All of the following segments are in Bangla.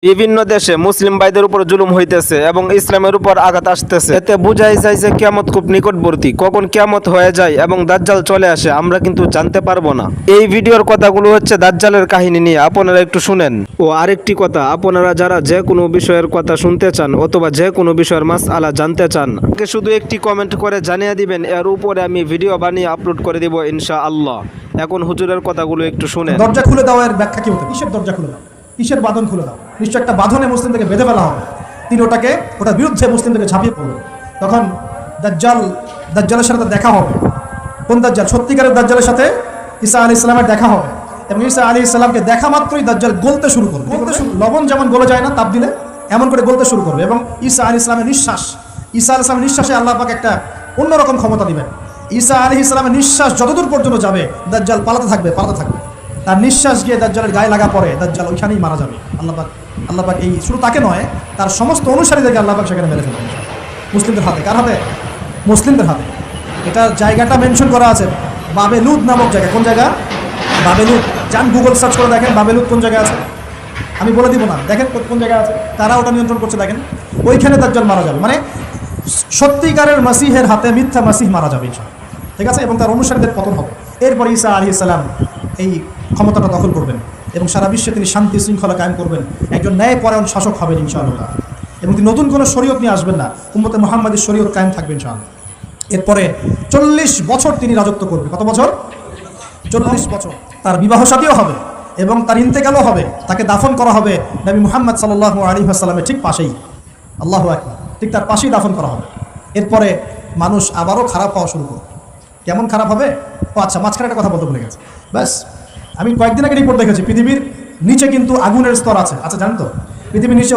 বিভিন্ন দেশে মুসলিম ভাইদের উপর জুলুম হইতেছে এবং ইসলামের উপর আঘাত আসতেছে। এতে বুঝাই যায় যে কিয়ামত খুব নিকটবর্তী। কখন কিয়ামত হয়ে যায় এবং দাজ্জাল চলে আসে আমরা কিন্তু জানতে পারবো না। এই ভিডিওর কথাগুলো হচ্ছে দাজ্জালের কাহিনী নিয়ে, আপনারা একটু শুনেন। ও আরেকটি কথা, আপনারা যারা যে কোনো বিষয়ের কথা শুনতে চান অথবা যে কোনো বিষয়ের মাসআলা জানতে চান, আমাকে শুধু একটি কমেন্ট করে জানিয়ে দিবেন, এর উপরে আমি ভিডিও বানিয়ে আপলোড করে দিব ইনশাআল্লাহ। এখন হুজুরের কথাগুলো একটু শুনেন। দরজা খুলে দাও এর ব্যাখ্যা কি হতো? কিসের দরজা খুলে দাও? কিসের বাঁধন খুলে দাও? নিশ্চয় একটা বাঁধনে মুসলিমদেরকে বেঁধে ফেলা হবে। তিনি ওটার বিরুদ্ধে মুসলিমদেরকে ঝাঁপিয়ে পড়বে। তখন দাজ্জালের সাথে দেখা হবে। কোন দাজ্জাল? সত্যিকারের দাজ্জালের সাথে ঈসা আলাইহিস সালামের দেখা হবে এবং ঈসা আলাইহিস সালামকে দেখা মাত্রই দাজ্জাল গলতে শুরু করবে। লবণ যেমন গলে যায় না তাপ দিলে, এমন করে গলতে শুরু করবে। এবং ঈসা আলাইহিস সালামের নিঃশ্বাসে আল্লাহ পাক একটা অন্যরকম ক্ষমতা দিবেন। ঈসা আলাইহিস সালামের নিঃশ্বাস যতদূর পর্যন্ত যাবে দাজ্জাল পালাতে থাকবে। তার নিঃশ্বাস গিয়ে দাজ্জালের গায়ে লাগা পড়ে দাজ্জাল ওইখানেই মারা যাবে। আল্লাহ পাক এই শুধু তাকে নয়, তার সমস্ত অনুসারীদেরকে আল্লাহ পাক সেখানে মেরে ফেলবেন। মুসলিমদের হাতে। কার হাতে? মুসলিমদের হাতে। এটা জায়গাটা মেনশন করা আছে, বাবেলুদ নামক জায়গা। কোন জায়গা? বাবেলুদ। যান গুগল সার্চ করে দেখেন বাবেলুদ কোন জায়গায় আছে। আমি বলে দিব না, দেখেন কোন জায়গায় আছে। তারা ওটা নিয়ন্ত্রণ করছে, দেখেন ওইখানে দাজ্জাল মারা যাবে। মানে সত্যিকারের মাসিহের হাতে মিথ্যা মাসিহ মারা যাবে ইনশাআল্লাহ, ঠিক আছে? এবং তার অনুসারীদের পতন হবে। এরপর ঈসা আলাইহিস সালাম এই ক্ষমতাটা দখল করবেন এবং সারা বিশ্বে তিনি শান্তি শৃঙ্খলা কায়েম করবেন। একজন ন্যায়পরায়ণ শাসক হবেন ইনশাআল্লাহ। এবং তিনি নতুন কোনো শরীয়ত নিয়ে আসবেন না, উম্মতে মুহাম্মাদের শরীয়ত কায়েম থাকবে ইনশাআল্লাহ। এরপরে 40 বছর তিনি রাজত্ব করবে। কত বছর? 40 বছর। তার বিবাহ শাদীও হবে এবং তার ইন্তেকালও হবে। তাকে দাফন করা হবে নবী মুহাম্মদ সাল্লাল্লাহু আলাইহি ওয়াসাল্লামের ঠিক পাশেই। আল্লাহু আকবার। ঠিক তার পাশেই দাফন করা হবে। এরপরে মানুষ আবারও খারাপ হওয়া শুরু করবে। কেমন খারাপ হবে? ও আচ্ছা, মাঝখানে একটা কথা বলতে ভুলে গেছে। ব্যাস, আমি কয়েকদিন আগে রিপোর্ট দেখেছি, পৃথিবীর নিচে কিন্তু আগুনের স্তর আছে। আচ্ছা, জানেন তো? পৃথিবীর নিচে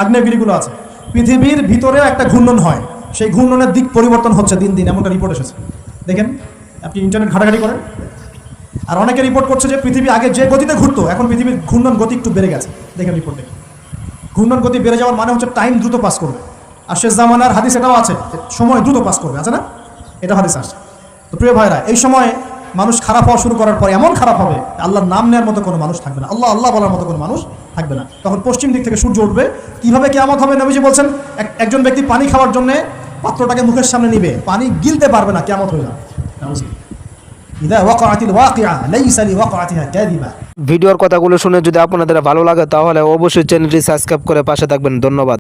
আগ্নেয়গিরিগুলো আছে। পৃথিবীর ভিতরে একটা ঘূর্ণন হয়, সেই ঘূর্ণনের দিক পরিবর্তন হচ্ছে দিন দিন, এমনটা রিপোর্ট এসেছে। দেখেন, আপনি ইন্টারনেট ঘাটাঘাটি করেন। আর অনেকে রিপোর্ট করছে যে পৃথিবী আগে যে গতিতে ঘুরতো, এখন পৃথিবীর ঘূর্ণন গতি একটু বেড়ে গেছে। দেখেন রিপোর্ট দেখেন। ঘূর্ণন গতি বেড়ে যাওয়ার মানে হচ্ছে টাইম দ্রুত পাস করবে। আর শেষ জামানার হাদিস এটাও আছে, সময় দ্রুত পাস করবে, আছে না? এটা হাদিস আসছে। তো প্রিয় ভাইরা, এই সময় মানুষ খারাপ হওয়া শুরু করার পর এমন খারাপ হবে, আল্লাহর নাম নেওয়ার মতো কোনো মানুষ থাকবে না, আল্লাহ আল্লাহ বলার মতো কোনো মানুষ থাকবে না। তখন পশ্চিম দিক থেকে সূর্য উঠবে। কীভাবে কিয়ামত হবে? নবীজি বলছেন, একজন ব্যক্তি পানি খাওয়ার জন্য পাত্রটাকে মুখের সামনে নিবে, পানি গিলতে পারবে না, কিয়ামত হয়ে যাবে। ভিডিওর কথাগুলো শুনে যদি আপনাদের ভালো লাগে তাহলে অবশ্যই চ্যানেলটি সাবস্ক্রাইব করে পাশে থাকবেন। ধন্যবাদ।